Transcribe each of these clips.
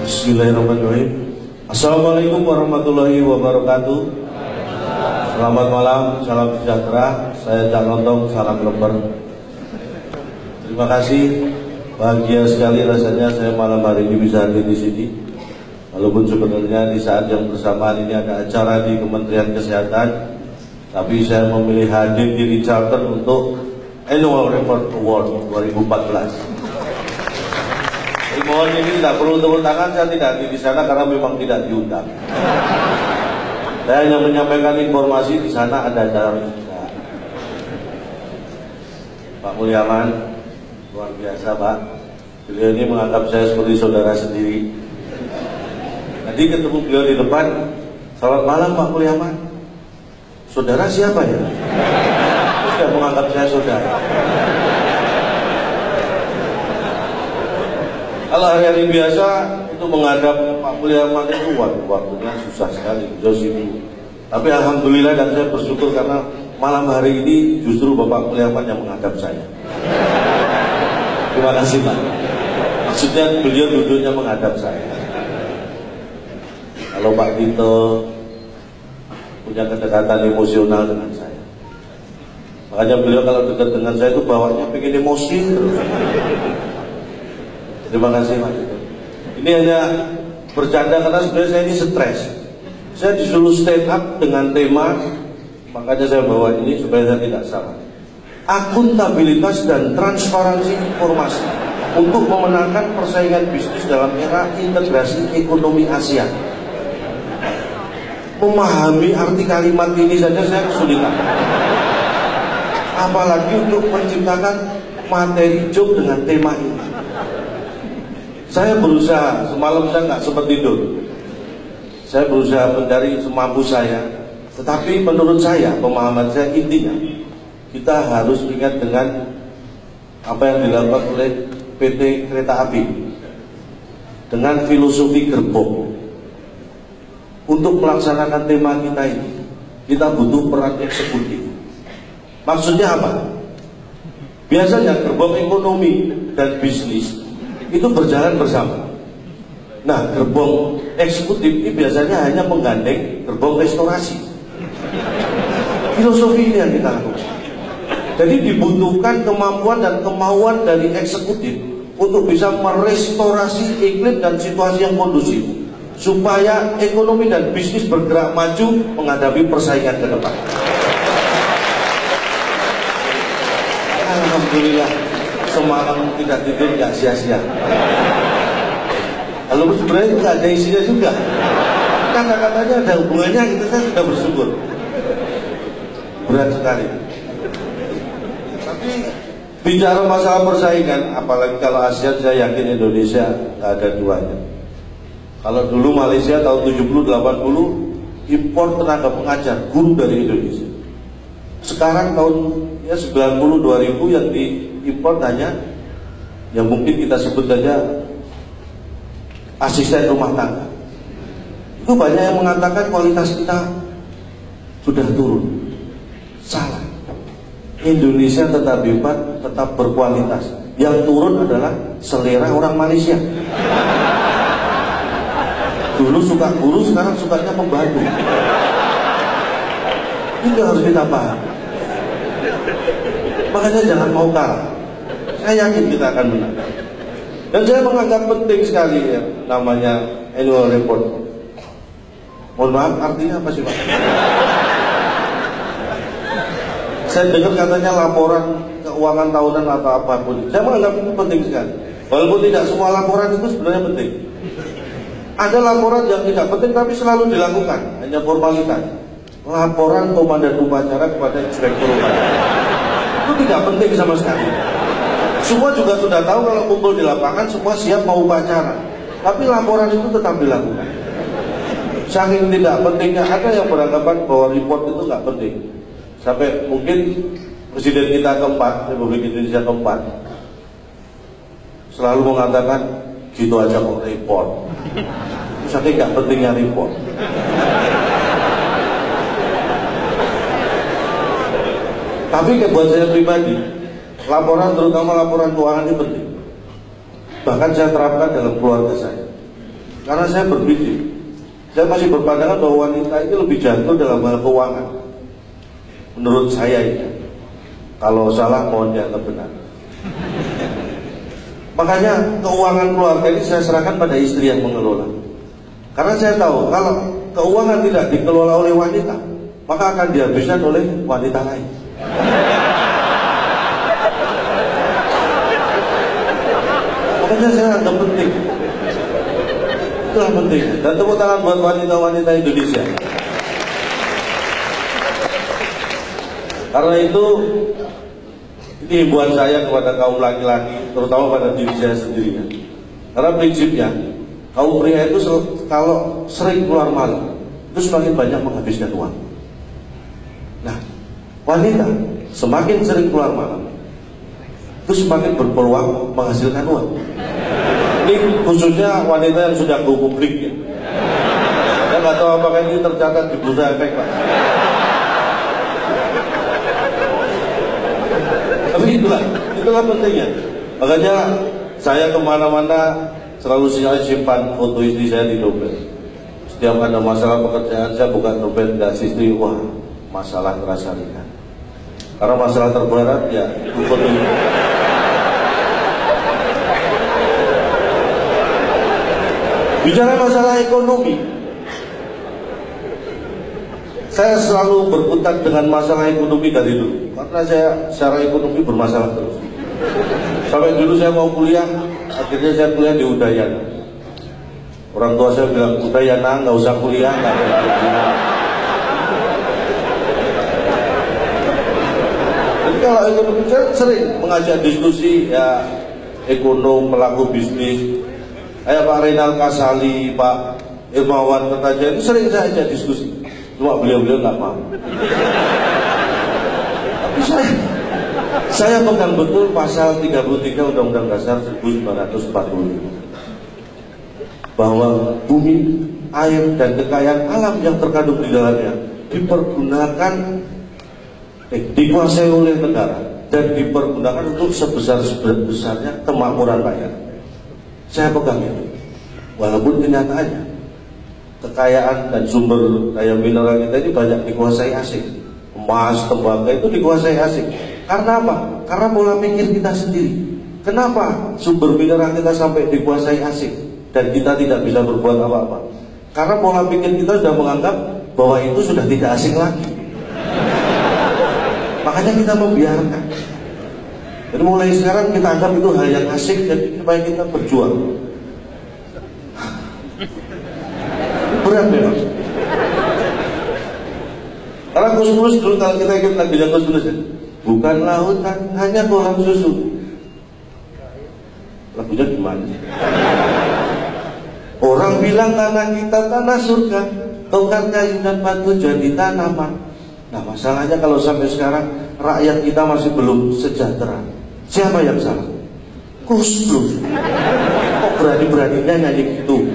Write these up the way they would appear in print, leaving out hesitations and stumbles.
Bismillahirrahmanirrahim. Assalamualaikum warahmatullahi wabarakatuh. Selamat malam, salam sejahtera. Saya Cak Lontong, salam lembar. Terima kasih, bahagia sekali rasanya saya malam hari ini bisa hadir di sini. Walaupun sebenarnya di saat yang bersamaan ini ada acara di Kementerian Kesehatan, tapi saya memilih hadir di Charter untuk Annual Report Award 2014. Mohon ini tidak perlu tepuk tangan, saya tidak hadir di sana karena memang tidak diundang. Saya hanya menyampaikan informasi di sana ada acara juga. Pak Mulyaman, luar biasa Pak. Beliau ini menganggap saya seperti saudara sendiri. Tadi ketemu beliau di depan, selamat malam Pak Mulyaman. Saudara siapa ya? Terus dia menganggap saya saudara. Kalau hari-hari biasa itu menghadap Pak Mulyaman itu waktunya susah sekali, jauh sibuk. Tapi alhamdulillah dan saya bersyukur karena malam hari ini justru Bapak Mulyaman yang menghadap saya. Terima kasih Pak. Maksudnya beliau duduknya menghadap saya. Kalau Pak Tito punya kedekatan emosional dengan saya, makanya beliau kalau dekat dengan saya itu bawanya pengen emosi terus. Terima kasih Pak. Ini hanya bercanda karena sebenarnya saya ini stres. Saya disuruh stand up dengan tema, makanya saya bawa ini supaya saya tidak salah. Akuntabilitas dan transparansi informasi untuk memenangkan persaingan bisnis dalam era integrasi ekonomi Asia. Memahami arti kalimat ini saja saya kesulitan. Apalagi untuk menciptakan materi joke dengan tema ini. Saya berusaha, semalam saya nggak sempat tidur. Saya berusaha mencari semampu saya. Tetapi menurut saya, pemahaman saya intinya, kita harus ingat dengan apa yang dilakukan oleh PT Kereta Api dengan filosofi gerbong. Untuk melaksanakan tema kita ini, kita butuh peran eksekutif. Maksudnya apa? Biasanya gerbong ekonomi dan bisnis itu berjalan bersama. Nah, gerbong eksekutif ini biasanya hanya menggandeng gerbong restorasi. Filosofi ini yang kita lakukan. Jadi dibutuhkan kemampuan dan kemauan dari eksekutif untuk bisa merestorasi iklim dan situasi yang kondusif supaya ekonomi dan bisnis bergerak maju menghadapi persaingan ke depan. Alhamdulillah, semalam tidak tidur nggak sia-sia. Kalau sebenarnya nggak ada isinya juga. Kata-katanya ada hubungannya, kita saya sudah bersyukur. Berat sekali. Tapi bicara masalah persaingan, apalagi kalau ASEAN, saya yakin Indonesia nggak ada duanya. Kalau dulu Malaysia tahun 70-80 impor tenaga pengajar guru dari Indonesia. Sekarang tahun 90-2000 yang diimpor hanya yang mungkin kita sebut saja asisten rumah tangga. Itu banyak yang mengatakan kualitas kita sudah turun. Salah. Indonesia tetap hebat, tetap berkualitas. Yang turun adalah selera orang Malaysia. Dulu suka guru, sekarang sukanya pembantu. Itu harus kita paham. Makanya jangan mau kalah. Saya yakin kita akan menang. Dan saya menganggap penting sekali ya, namanya annual report. Mohon maaf, artinya apa sih Pak? Saya dengar katanya laporan keuangan tahunan atau apapun. Saya menganggap itu penting sekali. Walaupun tidak semua laporan itu sebenarnya penting. Ada laporan yang tidak penting tapi selalu dilakukan, hanya formalitas. Laporan komandan upacara kepada inspektur upacara. Itu tidak penting sama sekali. Semua juga sudah tahu kalau kumpul di lapangan semua siap mau upacara. Tapi laporan itu tetap dilakukan. Saking tidak pentingnya, ada yang beranggapan bahwa report itu nggak penting. Sampai mungkin Presiden kita keempat, Republik Indonesia keempat, selalu mengatakan gitu aja kok repot. Saking nggak pentingnya repot. Tapi buat saya pribadi, laporan, terutama laporan keuangan ini penting. Bahkan saya terapkan dalam keluarga saya. Karena saya berpikir, saya masih berpandangan bahwa wanita itu lebih jatuh dalam hal keuangan. Menurut saya ini. Kalau salah mohon dianggap benar. Makanya keuangan keluarga ini saya serahkan pada istri yang mengelola. Karena saya tahu kalau keuangan tidak dikelola oleh wanita, maka akan dihabiskan oleh wanita lain. Makanya saya anggap penting. Itulah pentingnya. Dan tepuk tangan buat wanita-wanita Indonesia. Karena itu, ini himbauan saya kepada kaum laki-laki, terutama pada diri saya sendiri. Karena prinsipnya, kaum pria itu kalau sering keluar malam, itu semakin banyak menghabiskan uang. Nah, wanita semakin sering keluar malam, itu semakin berpeluang menghasilkan uang. Ini khususnya wanita yang sudah go publik ya. Saya nggak tahu apakah ini tercatat di Bursa Efek, Pak. Tapi itulah pentingnya. Makanya saya kemana-mana selalu saya simpan foto istri saya di dompet. Setiap ada masalah pekerjaan saya buka dompet, nggak istri, wah masalah terasa ringan. Karena masalah terberat ya itu foto ini. Bicara masalah ekonomi, saya selalu berkutat dengan masalah ekonomi dari dulu. Karena saya secara ekonomi bermasalah terus. Sampai dulu saya mau kuliah, akhirnya saya kuliah di Udayana. Orang tua saya bilang, Udayana nggak usah kuliah, nggak ada kuliah. Jadi kalau ekonomi saya sering mengajak diskusi ya ekonom, pelaku bisnis. Kayak Pak Renal Kasali, Pak Irmawan Kertajaya itu sering saya ajak diskusi. Cuma beliau-beliau nggak mau. Tapi saya pegang betul pasal 33 Undang-Undang Dasar 1945 bahwa bumi, air, dan kekayaan alam yang terkandung di dalamnya dipergunakan, dikuasai oleh negara dan dipergunakan untuk sebesar-besarnya kemakmuran rakyat. Saya pegang itu. Walaupun kenyataannya kekayaan dan sumber daya mineral kita ini banyak dikuasai asing. Emas, tembaga itu dikuasai asing. Karena apa? Karena pola pikir kita sendiri. Kenapa sumber mineral kita sampai dikuasai asing dan kita tidak bisa berbuat apa-apa? Karena pola pikir kita sudah menganggap bahwa itu sudah tidak asing lagi. Makanya kita membiarkan. Jadi mulai sekarang kita anggap itu hal yang asing, jadi supaya kita berjuang. Berat memang. Karena Kusnus dulu kalau kita ikut lagunya Kusnus ya, bukan lautan, hanya kolam susu. Lagunya gimana? Orang bilang tanah kita tanah surga, tongkat kayu dan batu jadi tanaman. Nah masalahnya kalau sampai sekarang rakyat kita masih belum sejahtera. Siapa yang salah? Kusnus. Kok berani-beraninya nyanyi gitu?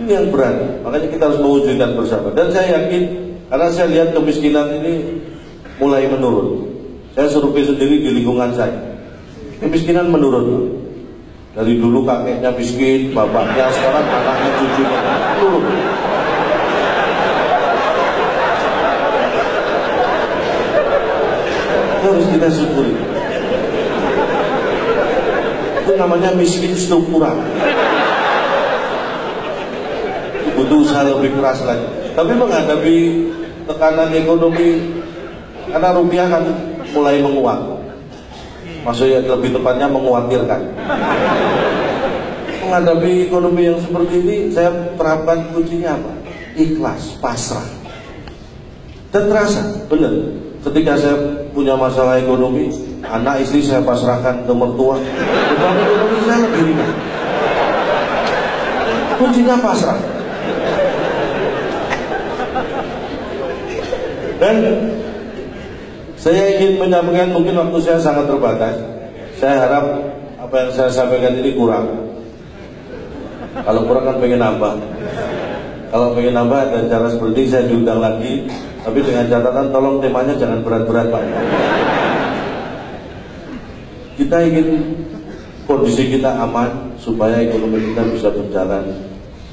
Ini yang berani. Makanya kita harus mewujudkan bersama. Dan saya yakin, karena saya lihat kemiskinan ini mulai menurun. Saya survei sendiri di lingkungan saya. Kemiskinan menurun. Dari dulu kakeknya miskin, bapaknya, sekarang anaknya, cucunya turun. Itu harus kita syukuri. Itu namanya miskin struktural. Butuh usaha lebih keras lagi. Tapi menghadapi tekanan ekonomi, karena rupiah kan mulai menguat. Maksudnya lebih tepatnya mengkhawatirkan. Menghadapi ekonomi yang seperti ini, saya terapkan kuncinya apa? Ikhlas, pasrah. Dan terasa, benar. Ketika saya punya masalah ekonomi, anak istri saya pasrahkan ke mertua, beban ekonomi saya lebih ringan. Kuncinya pasrah. Dan saya ingin menyampaikan, mungkin waktu saya sangat terbatas. Saya harap apa yang saya sampaikan ini kurang. Kalau kurang kan pengen nambah. Kalau pengen nambah ada cara seperti ini, saya diundang lagi. Tapi dengan catatan tolong temanya jangan berat-berat Pak. Kita ingin kondisi kita aman supaya ekonomi kita bisa berjalan,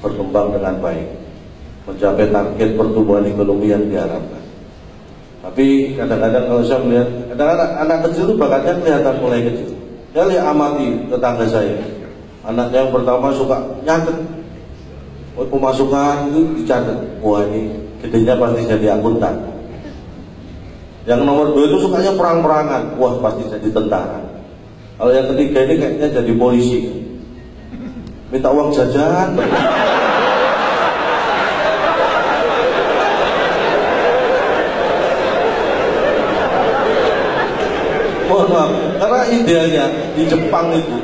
berkembang dengan baik, mencapai target pertumbuhan ekonomi yang diharapkan. Tapi kadang-kadang kalau saya melihat, kadang-kadang anak kecil itu bakatnya kelihatan mulai kecil. Saya lihat amati tetangga saya, anaknya yang pertama suka nyatet, pemasukan itu dicatat, wah ini gedenya pasti jadi akuntan. Yang nomor 2 itu sukanya perang-perangan, wah pasti jadi tentara. Kalau yang ketiga ini kayaknya jadi polisi, minta uang jajan. Mohon maaf, karena idealnya di Jepang itu,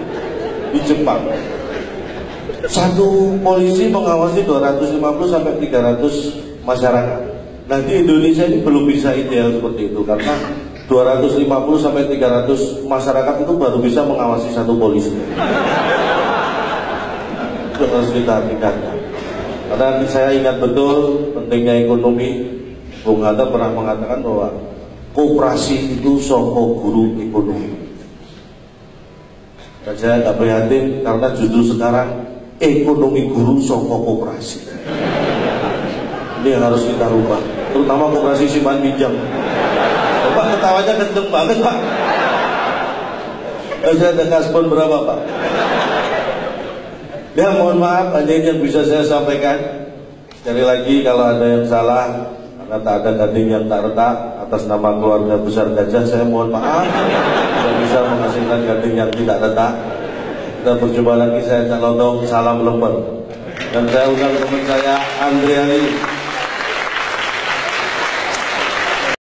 di Jepang satu polisi mengawasi 250 sampai 300 masyarakat. Nah di Indonesia ini belum bisa ideal seperti itu, karena 250 sampai 300 masyarakat itu baru bisa mengawasi satu polisi. Itu harus kita tingkatkan. Karena saya ingat betul pentingnya ekonomi. Bung Hatta pernah mengatakan bahwa koperasi itu soko guru ekonomi. Dan saya agak prihatin karena justru sekarang ekonomi guru soko koperasi. Ini yang harus kita rubah, terutama koperasi simpan pinjam. Pak ketawanya kenceng banget Pak. Saya ada kasbon berapa Pak? Ya mohon maaf, hanya ini yang bisa saya sampaikan. Sekali lagi kalau ada yang salah, karena tak ada gading yang tak retak, atas nama keluarga besar Gajah saya mohon maaf tidak bisa menghasilkan gading yang tidak retak. Kita berjumpa lagi, saya Cak Lontong, salam lemper. Dan saya undang teman saya Andriani.